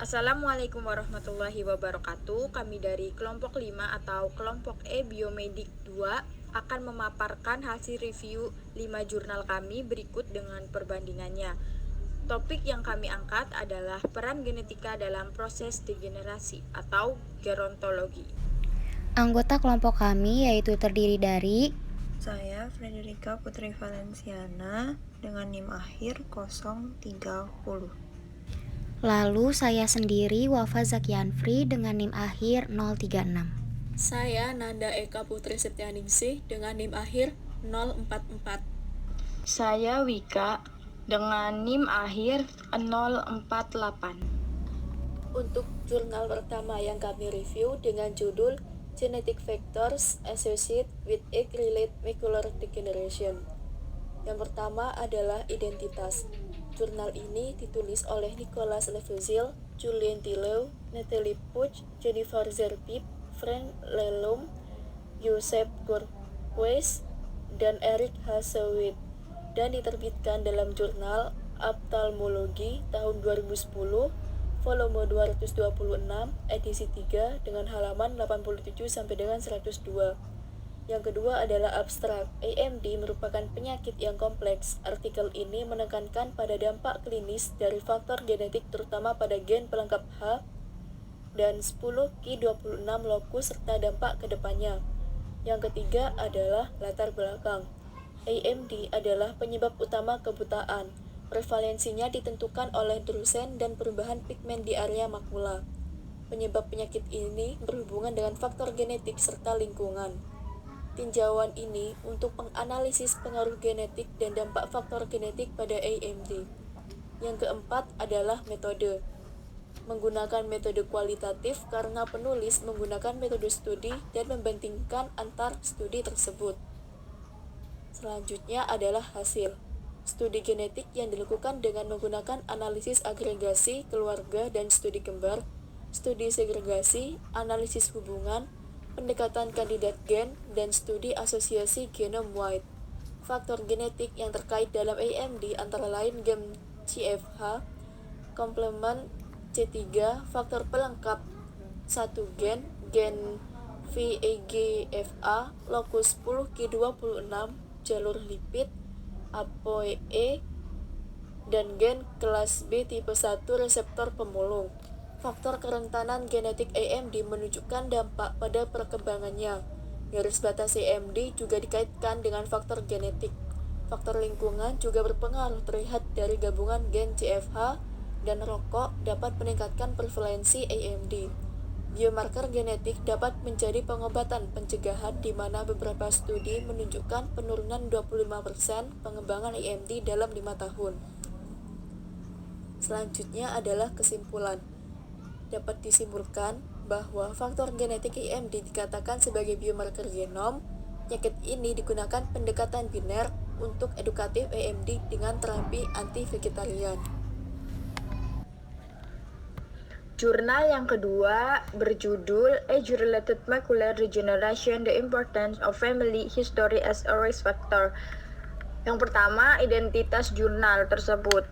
Assalamualaikum warahmatullahi wabarakatuh. Kami dari kelompok 5 atau kelompok E Biomedik 2 akan memaparkan hasil review 5 jurnal kami berikut dengan perbandingannya. Topik yang kami angkat adalah peran genetika dalam proses degenerasi atau gerontologi. Anggota kelompok kami yaitu terdiri dari Saya Frederika Putri Valenciana dengan NIM akhir 030. lalu saya sendiri Wafa Zakianfri dengan NIM akhir 036. Saya Nanda Eka Putri Septianingsih dengan NIM akhir 044. Saya Wika dengan NIM akhir 048. Untuk jurnal pertama yang kami review dengan judul Genetic Factors Associated with Age-Related Macular Degeneration. Yang pertama adalah identitas. Jurnal ini ditulis oleh Nicolas Levezil, Julien Thieleau, Nathalie Puch, Jennifer Zerbib, Frank Lelum, Joseph Gourquez, dan Eric Hassewit, dan diterbitkan dalam jurnal Ophthalmology tahun 2010, volume 226, edisi 3 dengan halaman 87 sampai dengan 102. Yang kedua adalah abstrak. AMD merupakan penyakit yang kompleks. Artikel ini menekankan pada dampak klinis dari faktor genetik terutama pada gen pelengkap H dan 10q26 lokus serta dampak ke depannya. Yang ketiga adalah latar belakang. AMD adalah penyebab utama kebutaan. Prevalensinya ditentukan oleh drusen dan perubahan pigmen di area makula. Penyebab penyakit ini berhubungan dengan faktor genetik serta lingkungan. Tinjauan ini untuk menganalisis pengaruh genetik dan dampak faktor genetik pada AMD. Yang keempat adalah metode. Menggunakan metode kualitatif karena penulis menggunakan metode studi dan membandingkan antar studi tersebut. Selanjutnya adalah hasil. Studi genetik yang dilakukan dengan menggunakan analisis agregasi keluarga dan studi kembar, studi segregasi, analisis hubungan, pendekatan kandidat gen, dan studi asosiasi genome-wide. Faktor genetik yang terkait dalam AMD antara lain gen CFH, komplement C3, faktor pelengkap 1 gen VEGFA, lokus 10q26, jalur lipid, ApoE, dan gen kelas B tipe 1 reseptor pemulung. Faktor kerentanan genetik AMD menunjukkan dampak pada perkembangannya. Garis batas AMD juga dikaitkan dengan faktor genetik. Faktor lingkungan juga berpengaruh terlihat dari gabungan gen CFH dan rokok dapat meningkatkan prevalensi AMD. Biomarker genetik dapat menjadi pengobatan pencegahan di mana beberapa studi menunjukkan penurunan 25% pengembangan AMD dalam 5 tahun. Selanjutnya adalah kesimpulan. Dapat disimpulkan bahwa faktor genetik AMD dikatakan sebagai biomarker genom. Penyakit ini digunakan pendekatan biner untuk edukatif AMD dengan terapi anti-vegetarian. Jurnal yang kedua berjudul Age-Related Macular Degeneration: The Importance of Family History as a Risk Factor. Yang pertama, identitas jurnal tersebut.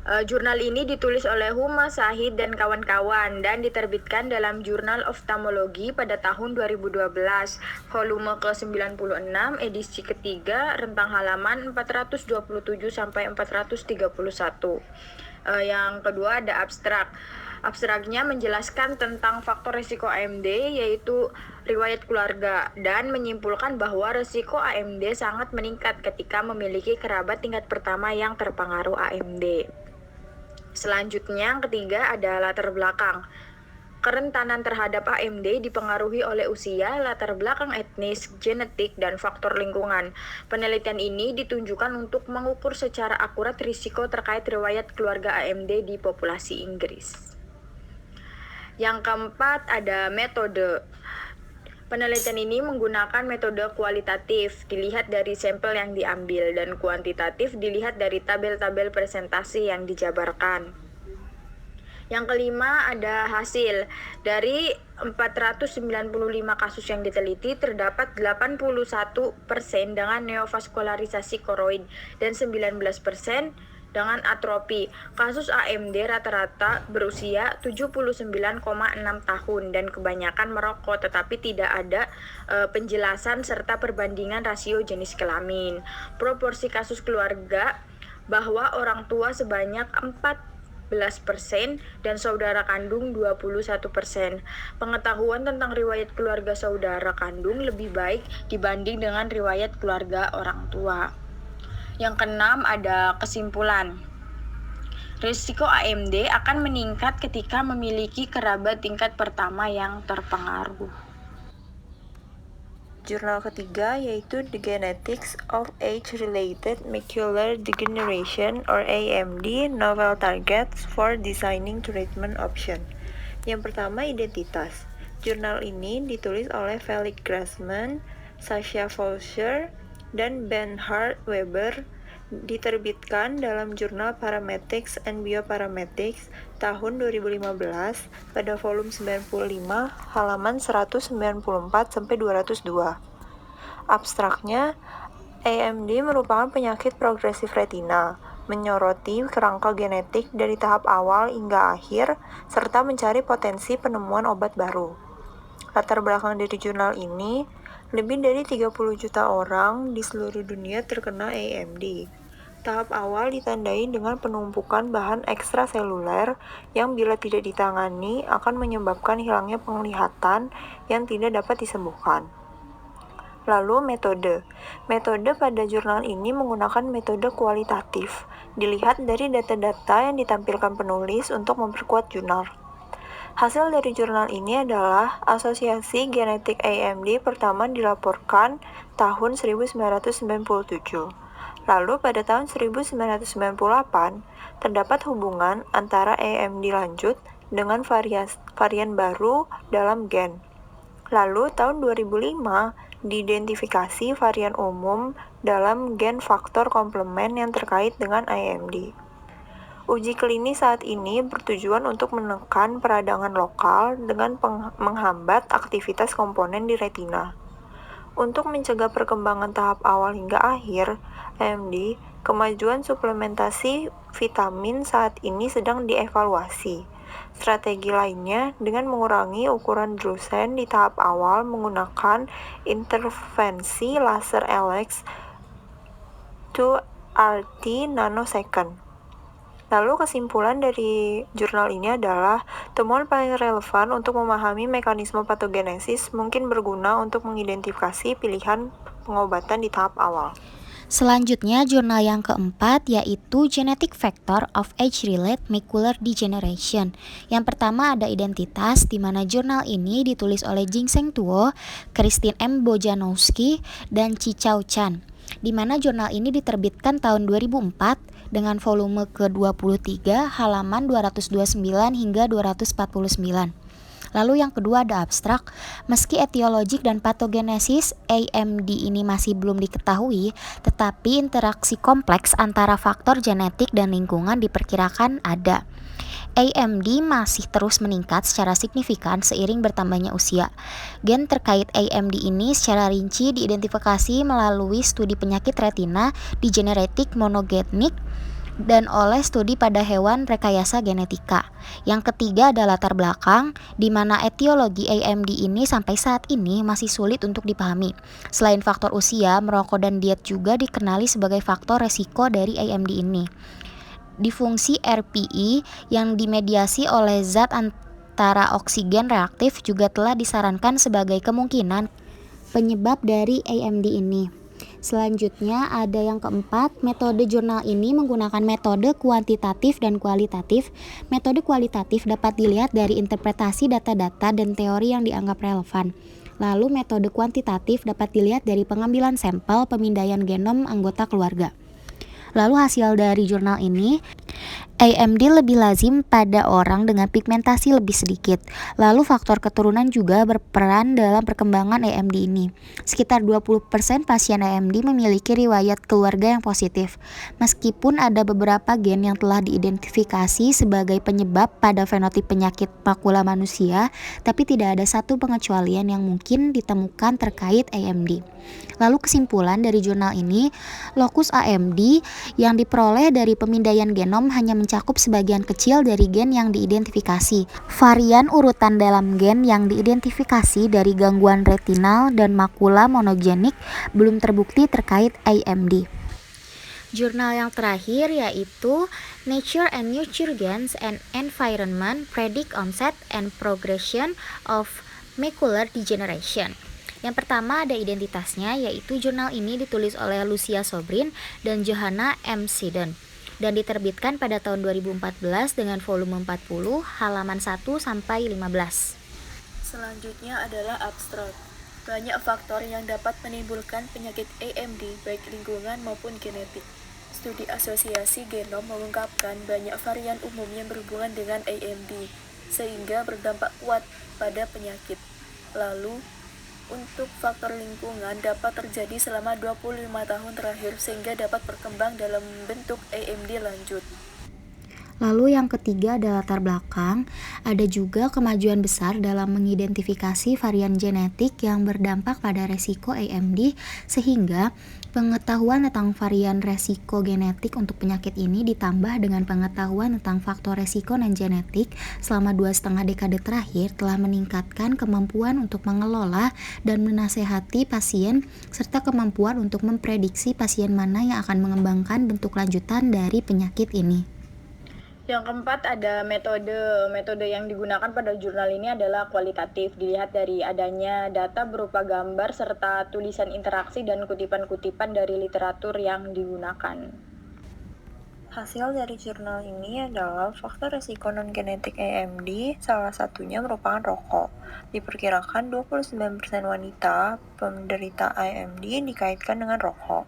Jurnal ini ditulis oleh Huma Shahid dan kawan-kawan dan diterbitkan dalam Jurnal Ophthalmology pada tahun 2012, volume ke-96, edisi ketiga, rentang halaman 427 sampai 431. Yang kedua ada abstrak. Abstraknya menjelaskan tentang faktor risiko AMD yaitu riwayat keluarga dan menyimpulkan bahwa risiko AMD sangat meningkat ketika memiliki kerabat tingkat pertama yang terpengaruh AMD. Selanjutnya yang ketiga ada latar belakang. Kerentanan terhadap AMD dipengaruhi oleh usia, latar belakang etnis, genetik, dan faktor lingkungan. Penelitian ini ditunjukkan untuk mengukur secara akurat risiko terkait riwayat keluarga AMD di populasi Inggris. Yang keempat ada metode. Penelitian ini menggunakan metode kualitatif, dilihat dari sampel yang diambil, dan kuantitatif dilihat dari tabel-tabel presentasi yang dijabarkan. Yang kelima ada hasil. Dari 495 kasus yang diteliti, terdapat 81% dengan neovaskularisasi koroid dan 19% dengan atrofi. Kasus AMD rata-rata berusia 79,6 tahun dan kebanyakan merokok, tetapi tidak ada penjelasan serta perbandingan rasio jenis kelamin. Proporsi kasus keluarga bahwa orang tua sebanyak 14% dan saudara kandung 21%. Pengetahuan tentang riwayat keluarga saudara kandung lebih baik dibanding dengan riwayat keluarga orang tua. Yang keenam ada kesimpulan. Risiko AMD akan meningkat ketika memiliki kerabat tingkat pertama yang terpengaruh. Jurnal ketiga yaitu The Genetics of Age-Related Macular Degeneration or AMD, Novel Targets for Designing Treatment Option. Yang pertama, identitas. Jurnal ini ditulis oleh Felix Grassmann, Sasha Faucher, dan Bernhard Weber, diterbitkan dalam jurnal Paramedics and Bioparamedics tahun 2015 pada volume 95 halaman 194-202. Abstraknya, AMD merupakan penyakit progresif retina, menyoroti kerangka genetik dari tahap awal hingga akhir, serta mencari potensi penemuan obat baru. Latar belakang dari jurnal ini, lebih dari 30 juta orang di seluruh dunia terkena AMD. Tahap awal ditandai dengan penumpukan bahan ekstraseluler yang bila tidak ditangani akan menyebabkan hilangnya penglihatan yang tidak dapat disembuhkan. Lalu metode. Metode pada jurnal ini menggunakan metode kualitatif, dilihat dari data-data yang ditampilkan penulis untuk memperkuat jurnal. Hasil dari jurnal ini adalah asosiasi genetik AMD pertama dilaporkan tahun 1997. Lalu pada tahun 1998, terdapat hubungan antara AMD lanjut dengan varian baru dalam gen. Lalu tahun 2005, diidentifikasi varian umum dalam gen faktor komplement yang terkait dengan AMD. Uji klinis saat ini bertujuan untuk menekan peradangan lokal dengan menghambat aktivitas komponen di retina. Untuk mencegah perkembangan tahap awal hingga akhir AMD, kemajuan suplementasi vitamin saat ini sedang dievaluasi. Strategi lainnya dengan mengurangi ukuran drusen di tahap awal menggunakan intervensi laser LX 2RT nanosecond. Lalu kesimpulan dari jurnal ini adalah temuan paling relevan untuk memahami mekanisme patogenesis mungkin berguna untuk mengidentifikasi pilihan pengobatan di tahap awal. Selanjutnya, jurnal yang keempat yaitu Genetic Factor of Age-Related Macular Degeneration. Yang pertama ada identitas, di mana jurnal ini ditulis oleh Jing-Seng Tuo, Christine M. Bojanowski, dan Chi Chao Chan. Di mana jurnal ini diterbitkan tahun 2004 dengan volume ke-23 halaman 229 hingga 249. Lalu yang kedua ada abstrak. Meski etiologik dan patogenesis AMD ini masih belum diketahui, tetapi interaksi kompleks antara faktor genetik dan lingkungan diperkirakan ada. AMD masih terus meningkat secara signifikan seiring bertambahnya usia. Gen terkait AMD ini secara rinci diidentifikasi melalui studi penyakit retina degeneratif monogenik dan oleh studi pada hewan rekayasa genetika. Yang ketiga adalah latar belakang, di mana etiologi AMD ini sampai saat ini masih sulit untuk dipahami. Selain faktor usia, merokok dan diet juga dikenali sebagai faktor resiko dari AMD ini. Difungsi RPE yang dimediasi oleh zat antara oksigen reaktif juga telah disarankan sebagai kemungkinan penyebab dari AMD ini. Selanjutnya ada yang keempat, metode jurnal ini menggunakan metode kuantitatif dan kualitatif. Metode kualitatif dapat dilihat dari interpretasi data-data dan teori yang dianggap relevan. Lalu metode kuantitatif dapat dilihat dari pengambilan sampel pemindaian genom anggota keluarga. Lalu hasil dari jurnal ini, AMD lebih lazim pada orang dengan pigmentasi lebih sedikit. Lalu faktor keturunan juga berperan dalam perkembangan AMD ini. Sekitar 20% pasien AMD memiliki riwayat keluarga yang positif. Meskipun ada beberapa gen yang telah diidentifikasi sebagai penyebab pada fenotip penyakit makula manusia, tapi tidak ada satu pengecualian yang mungkin ditemukan terkait AMD. Lalu kesimpulan dari jurnal ini, lokus AMD yang diperoleh dari pemindaian genom hanya mencakup sebagian kecil dari gen yang diidentifikasi. Varian urutan dalam gen yang diidentifikasi dari gangguan retinal dan makula monogenik belum terbukti terkait AMD. Jurnal yang terakhir yaitu Nature and Nurture Genes and Environment Predict Onset and Progression of Macular Degeneration. Yang pertama ada identitasnya, yaitu jurnal ini ditulis oleh Lucia Sobrin dan Johanna M. Seddon dan diterbitkan pada tahun 2014 dengan volume 40, halaman 1 sampai 15. Selanjutnya adalah abstrak. Banyak faktor yang dapat menimbulkan penyakit AMD baik lingkungan maupun genetik. Studi asosiasi genom mengungkapkan banyak varian umum yang berhubungan dengan AMD, sehingga berdampak kuat pada penyakit. Lalu, untuk faktor lingkungan dapat terjadi selama 25 tahun terakhir sehingga dapat berkembang dalam bentuk AMD lanjut. Lalu yang ketiga adalah latar belakang. Ada juga kemajuan besar dalam mengidentifikasi varian genetik yang berdampak pada resiko AMD, sehingga pengetahuan tentang varian resiko genetik untuk penyakit ini ditambah dengan pengetahuan tentang faktor resiko non-genetik selama 2,5 dekade terakhir telah meningkatkan kemampuan untuk mengelola dan menasehati pasien serta kemampuan untuk memprediksi pasien mana yang akan mengembangkan bentuk lanjutan dari penyakit ini. Yang keempat ada metode. Metode yang digunakan pada jurnal ini adalah kualitatif, dilihat dari adanya data berupa gambar serta tulisan interaksi dan kutipan-kutipan dari literatur yang digunakan. Hasil dari jurnal ini adalah faktor resiko non-genetik AMD, salah satunya merupakan rokok. Diperkirakan 29% wanita penderita AMD dikaitkan dengan rokok.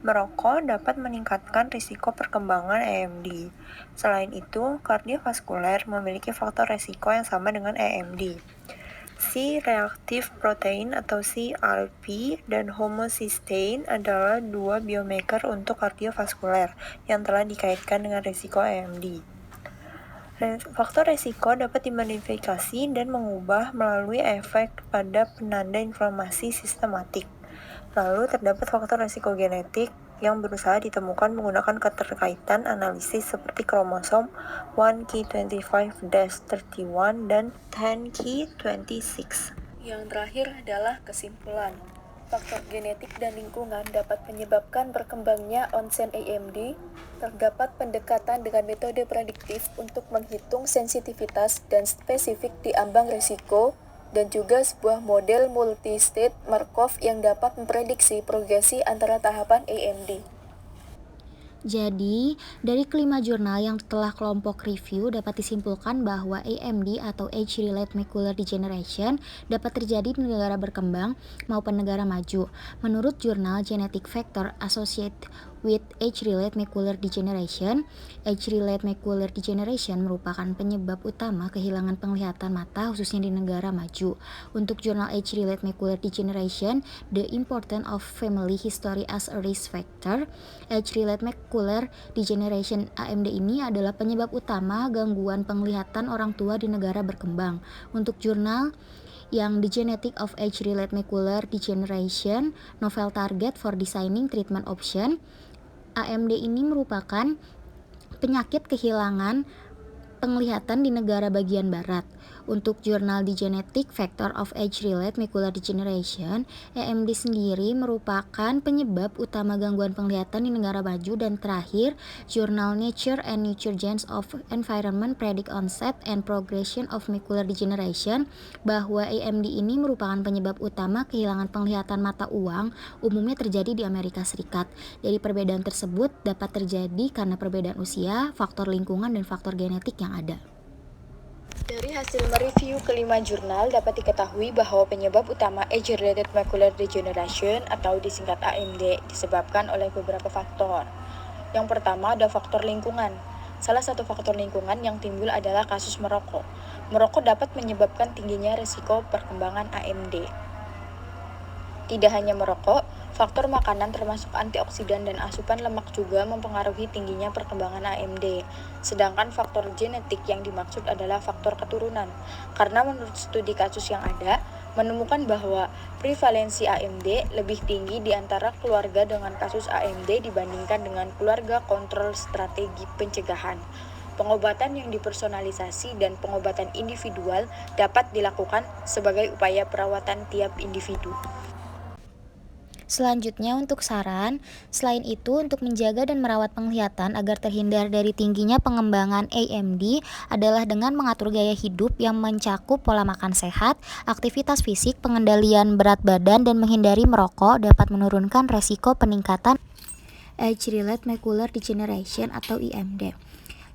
Merokok dapat meningkatkan risiko perkembangan AMD. Selain itu, kardiovaskuler memiliki faktor risiko yang sama dengan AMD. C-reactive protein atau CRP dan homocysteine adalah dua biomarker untuk kardiovaskuler yang telah dikaitkan dengan risiko AMD. Faktor risiko dapat dimodifikasi dan mengubah melalui efek pada penanda inflamasi sistematik. Lalu terdapat faktor risiko genetik yang berusaha ditemukan menggunakan keterkaitan analisis seperti kromosom 1q25-31 dan 10q26. Yang terakhir adalah kesimpulan. Faktor genetik dan lingkungan dapat menyebabkan berkembangnya onset AMD. Terdapat pendekatan dengan metode prediktif untuk menghitung sensitivitas dan spesifik di ambang risiko, dan juga sebuah model multi-state Markov yang dapat memprediksi progresi antara tahapan AMD. Jadi, dari kelima jurnal yang telah kelompok review dapat disimpulkan bahwa AMD atau Age-Related Macular Degeneration dapat terjadi di negara berkembang maupun negara maju. Menurut jurnal Genetic Factor Associated with Age-Related Macular Degeneration, Age-Related Macular Degeneration merupakan penyebab utama kehilangan penglihatan mata khususnya di negara maju. Untuk jurnal Age-Related Macular Degeneration, The Importance of Family History as a Risk Factor, Age-Related Macular Degeneration AMD ini adalah penyebab utama gangguan penglihatan orang tua di negara berkembang. Untuk jurnal yang The Genetic of Age-Related Macular Degeneration, Novel Target for Designing Treatment Option, AMD ini merupakan penyakit kehilangan penglihatan di negara bagian barat. Untuk jurnal The Genetic Factor of Age-Related Macular Degeneration, AMD sendiri merupakan penyebab utama gangguan penglihatan di negara maju. Dan terakhir, jurnal Nature and Nurture Genes of Environment Predict Onset and Progression of Macular Degeneration, bahwa AMD ini merupakan penyebab utama kehilangan penglihatan mata uang, umumnya terjadi di Amerika Serikat. Dari perbedaan tersebut dapat terjadi karena perbedaan usia, faktor lingkungan, dan faktor genetik yang ada. Dari hasil mereview kelima jurnal dapat diketahui bahwa penyebab utama Age-Related Macular Degeneration atau disingkat AMD disebabkan oleh beberapa faktor. Yang pertama ada faktor lingkungan. Salah satu faktor lingkungan yang timbul adalah kasus merokok. Merokok dapat menyebabkan tingginya risiko perkembangan AMD. Tidak hanya merokok, faktor makanan termasuk antioksidan dan asupan lemak juga mempengaruhi tingginya perkembangan AMD. Sedangkan faktor genetik yang dimaksud adalah faktor keturunan. Karena menurut studi kasus yang ada, menemukan bahwa prevalensi AMD lebih tinggi di antara keluarga dengan kasus AMD dibandingkan dengan keluarga kontrol strategi pencegahan. Pengobatan yang dipersonalisasi dan pengobatan individual dapat dilakukan sebagai upaya perawatan tiap individu. Selanjutnya untuk saran, selain itu untuk menjaga dan merawat penglihatan agar terhindar dari tingginya pengembangan AMD adalah dengan mengatur gaya hidup yang mencakup pola makan sehat, aktivitas fisik, pengendalian berat badan, dan menghindari merokok dapat menurunkan resiko peningkatan age-related macular degeneration atau IMD.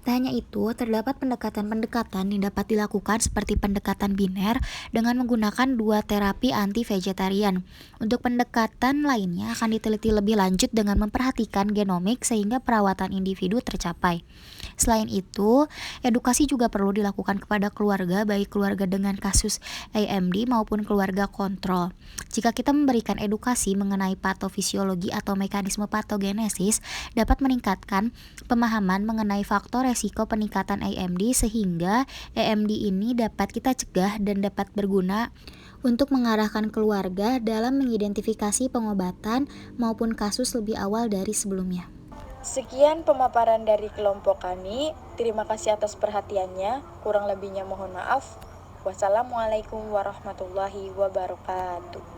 Tak hanya itu, terdapat pendekatan-pendekatan yang dapat dilakukan seperti pendekatan biner dengan menggunakan 2 terapi anti-vegetarian. Untuk pendekatan lainnya akan diteliti lebih lanjut dengan memperhatikan genomik sehingga perawatan individu tercapai. Selain itu, edukasi juga perlu dilakukan kepada keluarga, baik keluarga dengan kasus AMD maupun keluarga kontrol. Jika kita memberikan edukasi mengenai patofisiologi atau mekanisme patogenesis, dapat meningkatkan pemahaman mengenai faktor resiko peningkatan AMD sehingga AMD ini dapat kita cegah dan dapat berguna untuk mengarahkan keluarga dalam mengidentifikasi pengobatan maupun kasus lebih awal dari sebelumnya. Sekian pemaparan dari kelompok kami. Terima kasih atas perhatiannya. Kurang lebihnya mohon maaf. Wassalamualaikum warahmatullahi wabarakatuh.